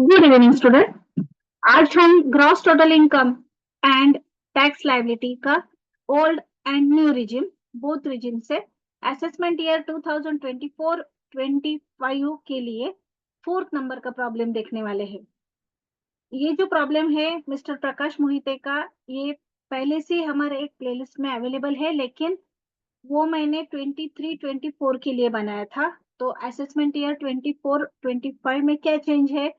Good evening student. आज हम gross total income and tax liability का old and new regime both regime से assessment year 2024-25 के लिए फोर्थ नंबर का प्रॉब्लम देखने वाले हैं। ये जो प्रॉब्लम है मिस्टर प्रकाश मोहिते का, ये पहले से हमारे एक प्लेलिस्ट में अवेलेबल है, लेकिन वो मैंने 23-24 के लिए बनाया था। तो असेसमेंट ईयर 24-25 में क्या चेंज है?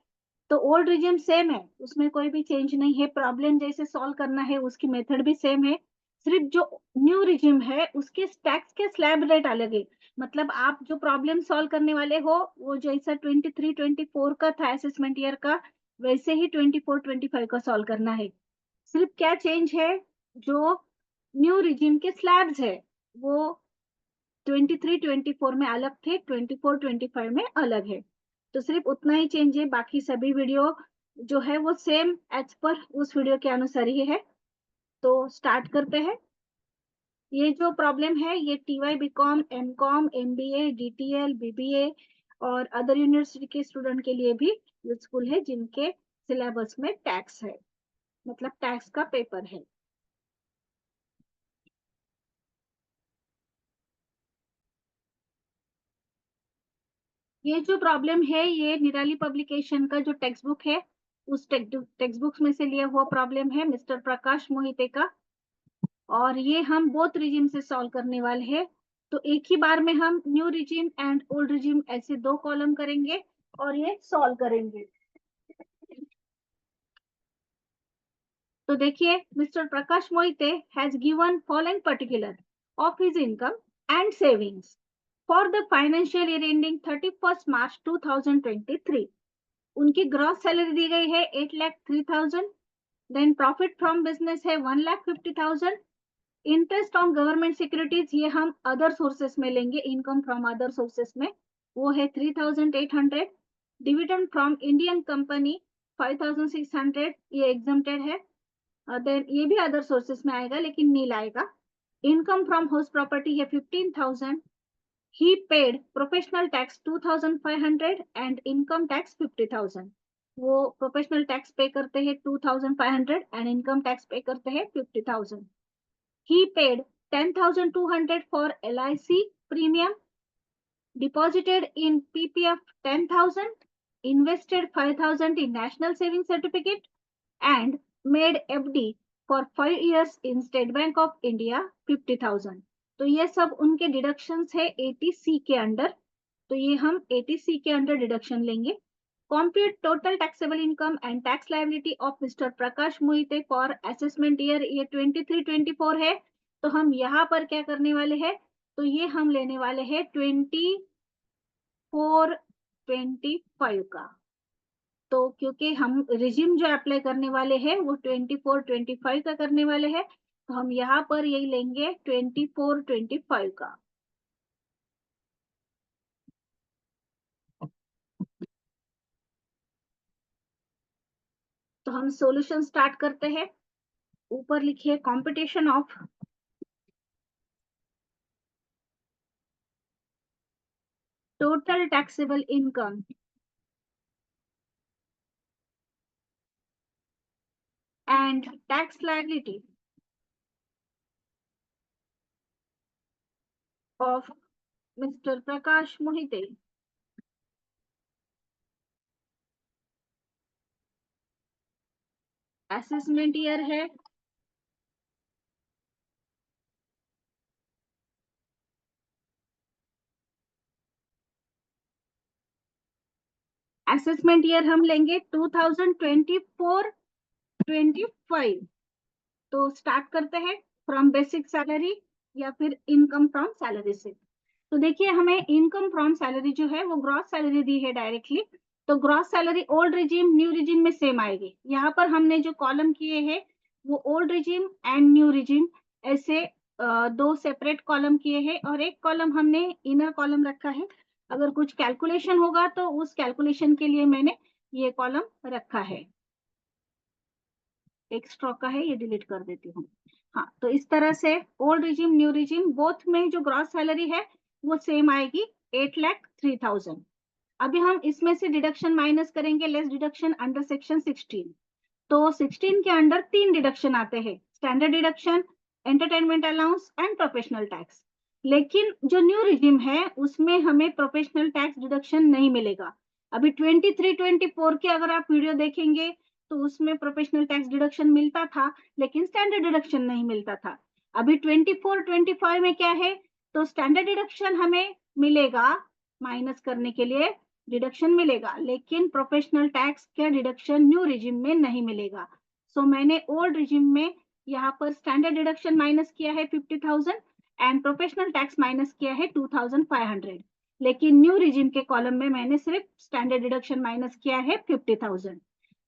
तो ओल्ड रिजिम सेम है, उसमें कोई भी चेंज नहीं है। प्रॉब्लम जैसे सॉल्व करना है उसकी मेथड भी सेम है, सिर्फ जो न्यू रिजिम है उसके टैक्स के स्लैब रेट अलग है। मतलब आप जो प्रॉब्लम सॉल्व करने वाले हो वो जैसा 23-24 का था असेसमेंट ईयर का, वैसे ही 24-25 का सॉल्व करना है। सिर्फ क्या चेंज है, जो न्यू रिजिम के स्लैब्स है वो 23-24 में अलग थे, 24-25 में अलग है। तो सिर्फ उतना ही चेंज है, बाकी सभी वीडियो जो है वो सेम एज पर उस वीडियो के अनुसार ही है। तो स्टार्ट करते हैं। ये जो प्रॉब्लम है ये TY BCom, MCom, MBA, DTL, BBA और अदर यूनिवर्सिटी के स्टूडेंट के लिए भी यूजफुल है, जिनके सिलेबस में टैक्स है, मतलब टैक्स का पेपर है। ये जो प्रॉब्लम है ये निराली पब्लिकेशन का जो टेक्स्ट बुक है उस टेक्स्ट बुक्स में से लिया हुआ प्रॉब्लम है मिस्टर प्रकाश मोहिते का, और ये हम बोथ रिजिम से सॉल्व करने वाले हैं। तो एक ही बार में हम new regime and old regime ऐसे दो कॉलम करेंगे और ये सॉल्व करेंगे। तो देखिए, mister Prakash Mohite has given following particular of his income and savings for the financial year ending 31 मार्च 2023। उनकी ग्रॉस सैलरी दी गई है 8,03,000। देन प्रॉफिट फ्रॉम बिजनेस है 1,50,000। इंटरेस्ट ऑन गवर्नमेंट सिक्योरिटीज ये हम अदर सोर्सेस में लेंगे, इनकम फ्रॉम अदर सोर्सेस में, वो है 3,800। डिविडेंड फ्रॉम इंडियन कंपनी 5,600, ये एग्जम्प्टेड है। देन ये भी अदर सोर्सेस में आएगा लेकिन नील आएगा। इनकम फ्रॉम हाउस प्रॉपर्टी है 15,000। He paid professional tax 2,500 and income tax 50,000। वो प्रोफेशनल टैक्स पे करते हैं 2,500 एंड इनकम टैक्स पे करते हैं 50,000। He paid 10,200 for LIC premium, deposited in PPF 10,000, invested 5,000 in national savings certificate and made FD for 5 years in State Bank of India 50,000। तो ये सब उनके डिडक्शंस है 80C के अंडर, तो ये हम 80C के अंडर डिडक्शन लेंगे। Compute total taxable income and tax liability of Mr. Prakash Mohite for assessment year ये 23-24 है। तो हम यहाँ पर क्या करने वाले हैं, तो ये हम लेने वाले हैं 24-25 का। तो क्योंकि हम रिजिम जो अप्लाई करने वाले हैं वो 24-25 का करने वाले हैं, तो हम यहाँ पर यही लेंगे 24-25 का। तो हम सॉल्यूशन स्टार्ट करते हैं। ऊपर लिखिए competition of total taxable income and tax liability of Mr. Prakash Mohite assessment year है असेसमेंट ईयर हम लेंगे 2024-25। तो स्टार्ट करते हैं फ्रॉम बेसिक सैलरी या फिर इनकम फ्रॉम सैलरी से। तो देखिए, हमें इनकम फ्रॉम सैलरी जो है वो ग्रॉस सैलरी दी है डायरेक्टली, तो gross salary old regime new regime में सेम आएगी। यहाँ पर हमने जो कॉलम किए हैं वो old regime and new regime ऐसे दो सेपरेट कॉलम किए हैं, और एक कॉलम हमने इनर कॉलम रखा है। अगर कुछ कैलकुलेशन होगा तो उस कैलकुलेशन के लिए मैंने ये कॉलम रखा है। एक स्ट्रोक का है, ये डिलीट कर देती हूँ। हाँ, तो इस तरह से old regime new regime both में जो ग्रॉस सैलरी है वो सेम आएगी 8,03,000। अभी हम इसमें से डिडक्शन माइनस करेंगे, लेस डिडक्शन अंडर सेक्शन 16। तो 16 के अंडर 3 डिडक्शन आते हैं, standard deduction, entertainment allowance and professional tax. लेकिन जो न्यू रिजिम है उसमें हमें प्रोफेशनल टैक्स डिडक्शन नहीं मिलेगा। अभी 23-24 के अगर आप वीडियो देखेंगे तो उसमें प्रोफेशनल टैक्स डिडक्शन मिलता था, लेकिन स्टैंडर्ड डिडक्शन नहीं मिलता था। अभी 24-25 में क्या है, तो स्टैंडर्ड डिडक्शन हमें मिलेगा, माइनस करने के लिए डिडक्शन मिलेगा, लेकिन प्रोफेशनल टैक्स का डिडक्शन न्यू रिजिम में नहीं मिलेगा। सो मैंने ओल्ड रिजिम में यहाँ पर स्टैंडर्ड डिडक्शन माइनस किया है 50,000 एंड प्रोफेशनल टैक्स माइनस किया है 2,500, लेकिन न्यू रिजिम के कॉलम में मैंने सिर्फ स्टैंडर्ड डिडक्शन माइनस किया है 50,000।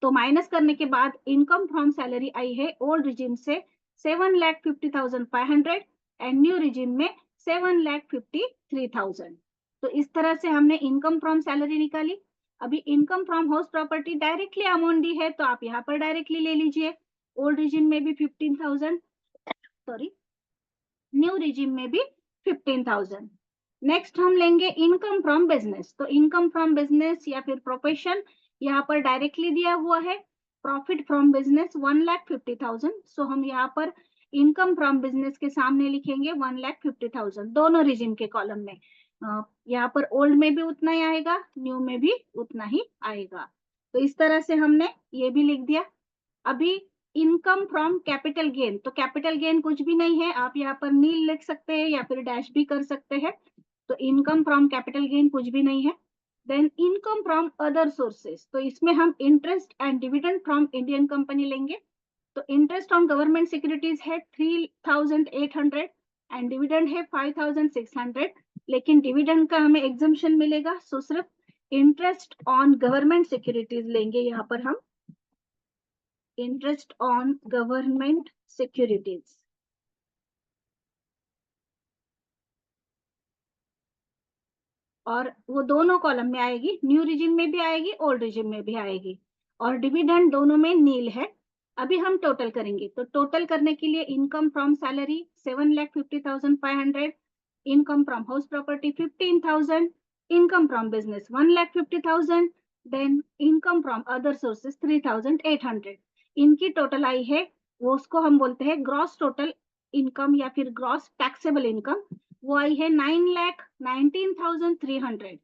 तो माइनस करने के बाद इनकम फ्रॉम सैलरी आई है ओल्ड रिजिम से 7,50,500 एंड न्यू रिजिम में 7,53,000। तो इस तरह से हमने इनकम फ्रॉम सैलरी निकाली। अभी income from house property directly amount दी है तो आप यहाँ पर डायरेक्टली ले लीजिए, ओल्ड रिजिम में भी 15,000, सॉरी न्यू रिजिम में भी 15,000। नेक्स्ट हम लेंगे इनकम फ्रॉम बिजनेस। तो इनकम फ्रॉम बिजनेस या फिर प्रोफेशन यहाँ पर डायरेक्टली दिया हुआ है, प्रॉफिट फ्रॉम बिजनेस 1,50,000। सो हम यहाँ पर इनकम फ्रॉम बिजनेस के सामने लिखेंगे 1,50,000 दोनों रिजिम के कॉलम में। यहाँ पर ओल्ड में भी उतना ही आएगा, न्यू में भी उतना ही आएगा। तो इस तरह से हमने ये भी लिख दिया। अभी इनकम फ्रॉम कैपिटल गेन, तो कैपिटल गेन कुछ भी नहीं है, आप यहाँ पर नील लिख सकते हैं या फिर डैश भी कर सकते हैं। तो इनकम फ्रॉम कैपिटल गेन कुछ भी नहीं है। Then income from other sources, तो इसमें हम interest and dividend from Indian company लेंगे। तो इंटरेस्ट ऑन गवर्नमेंट सिक्योरिटीज है 3,800 एंड डिविडेंड है 5,600, लेकिन डिविडेंड का हमें एग्जम्पशन मिलेगा, सो सिर्फ इंटरेस्ट ऑन गवर्नमेंट सिक्योरिटीज लेंगे यहाँ पर हम, इंटरेस्ट ऑन गवर्नमेंट सिक्योरिटीज। और वो दोनों कॉलम में आएगी, न्यू रिजिम में भी आएगी, ओल्ड रिजिम में भी आएगी, और डिविडेंड दोनों में नील है। अभी हम टोटल करेंगे, तो टोटल करने के लिए income from salary 7,50,500, income from house property 15,000, income from business 1,50,000, then income from other sources 3,800। इनकी टोटल आई है, वो उसको हम बोलते हैं ग्रॉस टोटल इनकम या फिर ग्रॉस टैक्सेबल इनकम, वो आई है 9,19,300।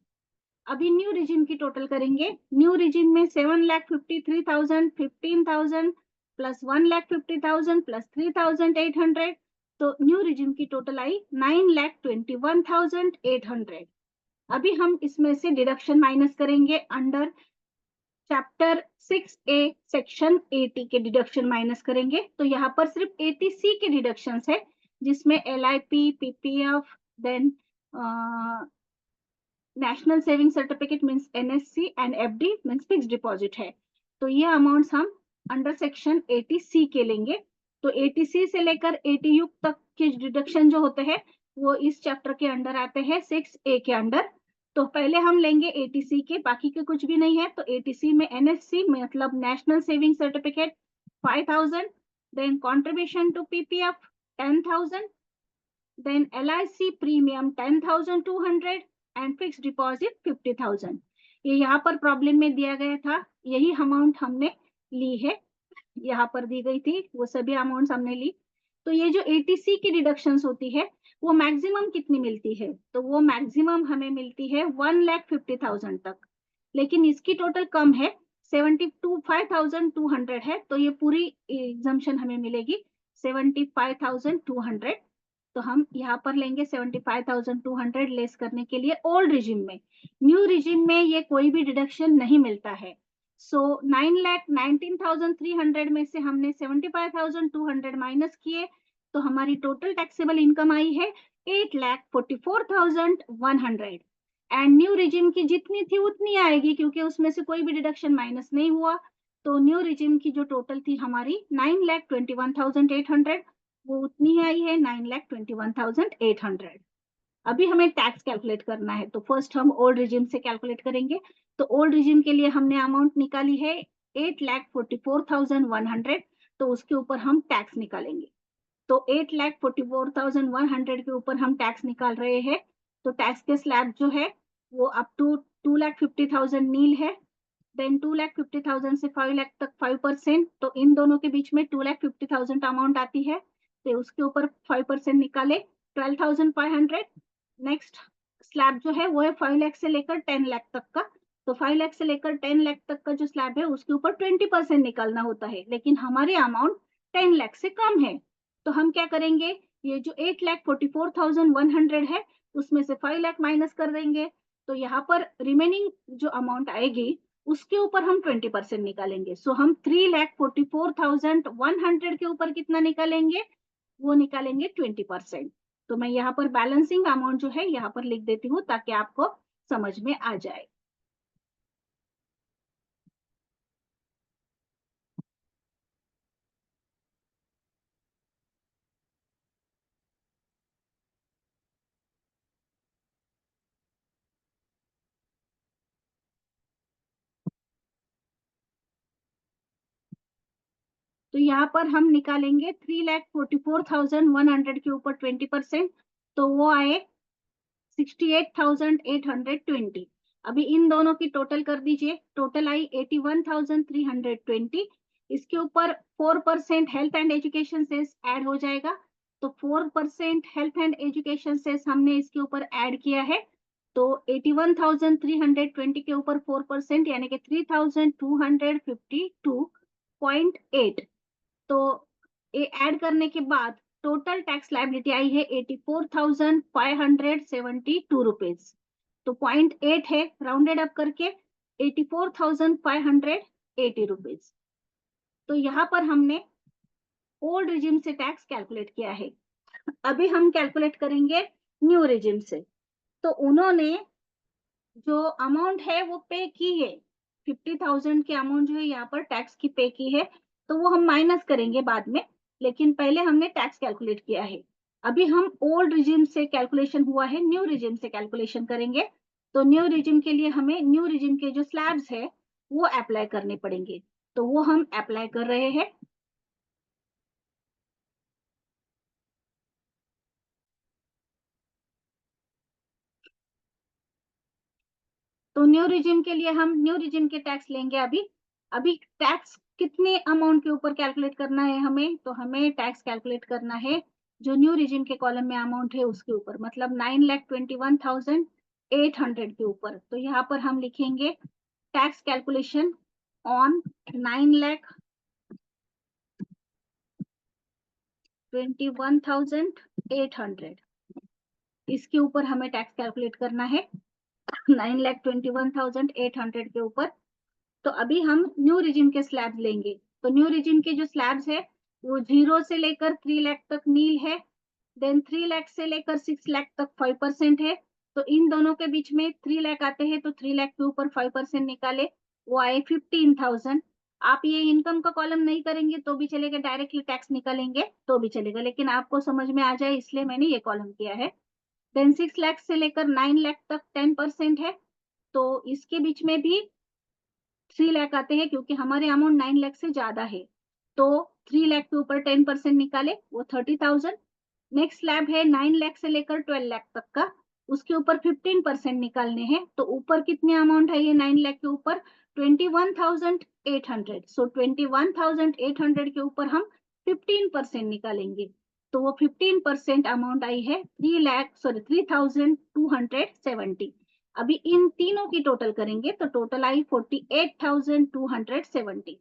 अभी न्यू रिजिम की टोटल करेंगे, न्यू रिजिम में 7,53,000, 15,000 प्लस 1,50,000 प्लस 3,800, तो न्यू रिजिम की टोटल आई 9,21,800। अभी हम इसमें से डिडक्शन माइनस करेंगे अंडर चैप्टर 6A सेक्शन 80 के डिडक्शन माइनस करेंगे। तो यहाँ पर सिर्फ 80C के डिडक्शंस है, जिसमें LIP, PPF, then national saving certificate means NSC and FD means fix deposit है। तो ये अमाउंट्स हम अंडर सेक्शन 80C के लेंगे। तो 80C से लेकर 80U तक के डिडक्शन जो होते हैं वो इस चैप्टर के अंडर आते हैं 6A के अंडर। तो पहले हम लेंगे 80C के, बाकी के कुछ भी नहीं है। तो 80C में NSC मतलब national saving certificate 5,000, then contribution to PPF 10,000, then LIC premium 10,200 and fix deposit 50,000। ये यहाँ पर प्रॉब्लम में दिया गया था, यही अमाउंट हमने ली है, यहाँ पर दी गई थी वो सभी अमाउंट्स हमने ली। तो ये जो 80C की डिडक्शंस होती है वो मैक्सिमम कितनी मिलती है, तो वो मैक्सिमम हमें मिलती है 1,50,000 तक, लेकिन इसकी टोटल कम है 5,200 है। तो ये पूरी एग्जम्पशन हमें मिलेगी 75,200। तो हम यहाँ पर लेंगे 75,200 लेस करने के लिए ओल्ड रिजिम में। न्यू रिजिम में ये कोई भी डिडक्शन नहीं मिलता है। सो 9,19,300 में से हमने 75,200 माइनस किए, तो हमारी टोटल टैक्सेबल इनकम आई है 8,44,100 एंड न्यू रिजिम की जितनी थी उतनी आएगी क्योंकि उसमें से कोई भी डिडक्शन माइनस नहीं हुआ। तो न्यू रिजिम की जो टोटल थी हमारी 9,21,800, वो उतनी ही आई है 9,21,800। अभी हमें टैक्स कैलकुलेट करना है, तो फर्स्ट हम ओल्ड रिजिम से कैलकुलेट करेंगे। तो ओल्ड रिजिम के लिए हमने अमाउंट निकाली है 8,44,100, तो उसके ऊपर हम टैक्स निकालेंगे। तो 8,44,100 के ऊपर हम टैक्स निकाल रहे हैं। तो टैक्स के स्लैब जो है वो अप टू 2,50,000 नील है, देन 2,50,000 से 5 लाख तक 5%, तो इन दोनों के बीच में 2,50,000 अमाउंट आती है, तो उसके ऊपर 5% निकाले 12,500। नेक्स्ट स्लैब जो है वो है 5 लाख से लेकर 10 लाख तक का, तो 5 लाख से लेकर 10 लाख तक का जो स्लैब है उसके ऊपर 20% निकालना होता है, लेकिन हमारे अमाउंट 10 लाख से कम है, तो हम क्या करेंगे, ये जो 8,44,100 है उसमें से 5 लाख माइनस कर देंगे, तो यहाँ पर रिमेनिंग जो अमाउंट आएगी उसके ऊपर हम 20% निकालेंगे। सो हम 3,44,100 के ऊपर कितना निकालेंगे, वो निकालेंगे 20%। तो मैं यहाँ पर बैलेंसिंग अमाउंट जो है यहाँ पर लिख देती हूँ ताकि आपको समझ में आ जाए। तो यहाँ पर हम निकालेंगे 3,44,100 के ऊपर 20%, तो वो आए 68,820। अभी इन दोनों की टोटल कर दीजिए, टोटल आई 81,320। इसके ऊपर 4% health and education cess add हो जाएगा, तो 4% हेल्थ एंड एजुकेशन सेस हमने इसके ऊपर ऐड किया है, तो 81,320 के ऊपर 4% यानी कि 3,252.8। तो ये ऐड करने के बाद टोटल टैक्स लायबिलिटी आई है 84,572 रुपीज, तो 0.8 है, राउंडेड अप करके 84,580 रुपीज। तो यहाँ पर हमने ओल्ड रिजिम से टैक्स कैलकुलेट किया है। अभी हम कैलकुलेट करेंगे न्यू रिजिम से। तो उन्होंने जो अमाउंट है वो पे की है, 50,000 की अमाउंट जो है यहाँ पर टैक्स की पे की है, तो वो हम माइनस करेंगे बाद में, लेकिन पहले हमने टैक्स कैलकुलेट किया है। अभी हम ओल्ड रिजिम से कैलकुलेशन हुआ है, न्यू रिजिम से कैलकुलेशन करेंगे। तो न्यू रिजिम के लिए हमें न्यू रिजिम के जो स्लैब्स है वो अप्लाई करने पड़ेंगे, तो वो हम अप्लाई कर रहे हैं। तो न्यू रिजिम के लिए हम न्यू रिजिम के टैक्स लेंगे। अभी अभी टैक्स कितने अमाउंट के ऊपर कैलकुलेट करना है हमें, तो हमें टैक्स कैलकुलेट करना है जो न्यू रिजिम के कॉलम में अमाउंट है उसके ऊपर, मतलब 9,21,800 के ऊपर। तो यहाँ पर हम लिखेंगे टैक्स कैलकुलेशन ऑन 9,21,800, इसके ऊपर हमें टैक्स कैलकुलेट करना है 9,21,800 के ऊपर। तो अभी हम न्यू रिजिम के स्लैब लेंगे। तो न्यू रिजिम के जो स्लैब्स है वो 0 से लेकर 3 लाख तक नील है, देन 3 लाख से लेकर 6 लाख तक 5% है, तो इन दोनों के बीच में 3 लाख आते हैं, तो 3 लाख के ऊपर 5% निकाले, वो आए 15,000। आप ये इनकम का कॉलम नहीं करेंगे तो भी चलेगा, डायरेक्टली टैक्स निकालेंगे तो भी चलेगा, लेकिन आपको समझ में आ जाए इसलिए मैंने ये कॉलम किया है। देन 6 लाख से लेकर 9 लाख तक 10% है, तो इसके बीच में भी 3 लाख आते हैं, क्योंकि हमारे अमाउंट 9 लाख से ज्यादा है, तो 3 लाख के ऊपर 10% निकाले, वो 30,000। नेक्स्ट स्लैब है 9 लाख से लेकर 12 लाख तक का, उसके ऊपर 15% निकालने हैं, तो ऊपर कितने अमाउंट है ये 9 लाख के ऊपर, 21,800। सो 21,800 के ऊपर हम 15% निकालेंगे, तो वो 15% अमाउंट आई है 3,270। अभी इन तीनों की टोटल करेंगे तो टोटल आई 48,270।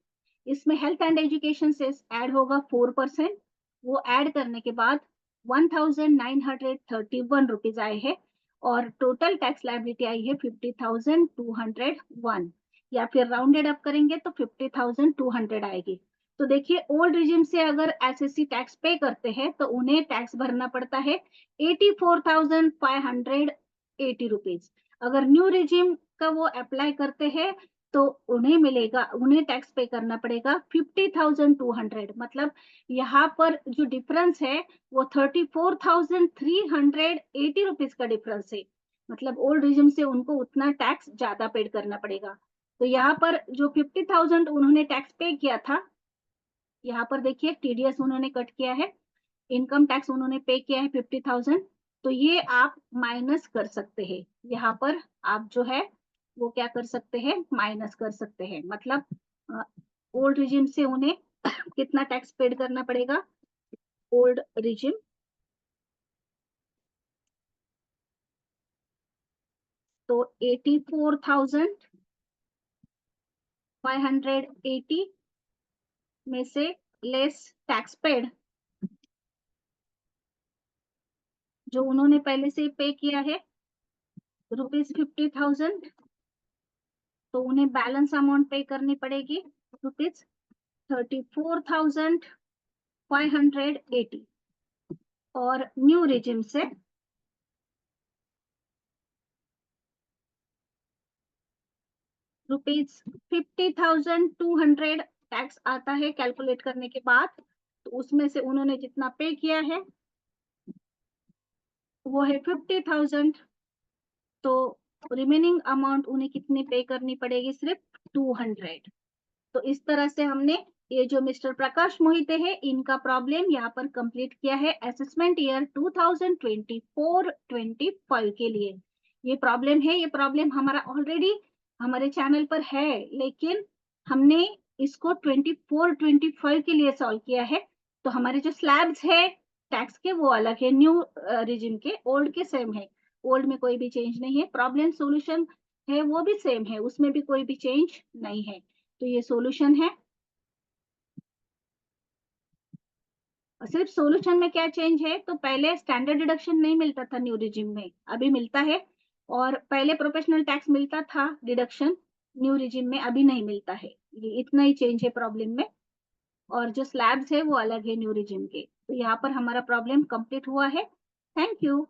इसमें हेल्थ एंड एजुकेशन से ऐड होगा 4%, वो ऐड करने के बाद 1,931 रुपीज आए हैं, और टोटल टैक्स लायबिलिटी आई है 50,201, या फिर राउंडेड अप करेंगे तो 50,200 आएगी। तो देखिए ओल्ड रिजिम से अगर एसएससी टैक्स पे करते हैं तो उन्हें टैक्स भरना पड़ता है 84,580 रुपीज। अगर न्यू रिजिम का वो अप्लाई करते हैं तो उन्हें मिलेगा, उन्हें टैक्स पे करना पड़ेगा 50,200, मतलब यहाँ पर जो डिफरेंस है वो 34,380 रुपीज का डिफरेंस है, मतलब ओल्ड रिजिम से उनको उतना टैक्स ज्यादा पेड करना पड़ेगा। तो यहाँ पर जो 50,000 उन्होंने टैक्स पे किया था, यहाँ पर देखिए टीडीएस उन्होंने कट किया है, इनकम टैक्स उन्होंने पे किया है 50,000, तो ये आप माइनस कर सकते हैं। यहाँ पर आप जो है वो क्या कर सकते हैं, माइनस कर सकते हैं। मतलब ओल्ड रिजिम से उन्हें कितना टैक्स पेड करना पड़ेगा, ओल्ड रिजिम तो 84,580 में से लेस टैक्स पेड जो उन्होंने पहले से पे किया है ₹50,000, तो उन्हें बैलेंस अमाउंट पे करनी पड़ेगी ₹34,580। और न्यू रिजिम से ₹50,200 टैक्स आता है कैलकुलेट करने के बाद। तो उसमें से उन्होंने जितना पे किया है वो है 50,000, तो रिमेनिंग अमाउंट उन्हें कितनी पे करनी पड़ेगी, सिर्फ 200। तो इस तरह से हमने ये जो मिस्टर प्रकाश मोहिते हैं इनका प्रॉब्लम यहाँ पर कंप्लीट किया है असेसमेंट ईयर 2024-25 के लिए। ये प्रॉब्लम है, ये प्रॉब्लम हमारा ऑलरेडी हमारे चैनल पर है, लेकिन हमने इसको 24-25 के लिए सॉल्व किया है। तो हमारे जो स्लैब्स है टैक्स के वो अलग है, न्यू रिजिम के, ओल्ड के सेम है। ओल्ड में कोई भी चेंज नहीं है। प्रॉब्लम सॉल्यूशन है वो भी सेम है, उसमें भी कोई भी चेंज नहीं है। तो ये सॉल्यूशन है। सिर्फ सॉल्यूशन में क्या चेंज है, तो पहले स्टैंडर्ड डिडक्शन नहीं मिलता था न्यू रिजिम में, अभी मिलता है। और पहले प्रोफेशनल टैक्स मिलता था डिडक्शन, न्यू रिजिम में अभी नहीं मिलता है। ये इतना ही चेंज है प्रॉब्लम में। और जो स्लैब्स है वो अलग है न्यू रिजिम के। तो यहाँ पर हमारा प्रॉब्लम कंप्लीट हुआ है। Thank you.